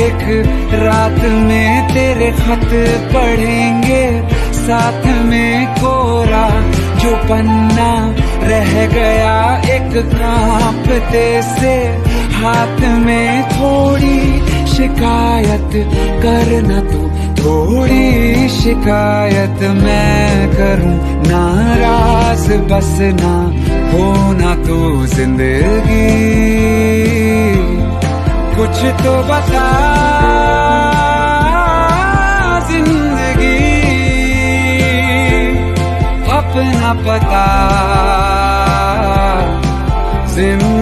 एक रात में तेरे खत पढ़ेंगे, साथ में कोरा जो पन्ना रह गया एक कांपते से हाथ में। थोड़ी शिकायत करना तू, थोड़ी शिकायत मैं करूं, नाराज बस ना होना तू जिंदगी। कुछ तो बता जिंदगी, अपना पता जिंदगी।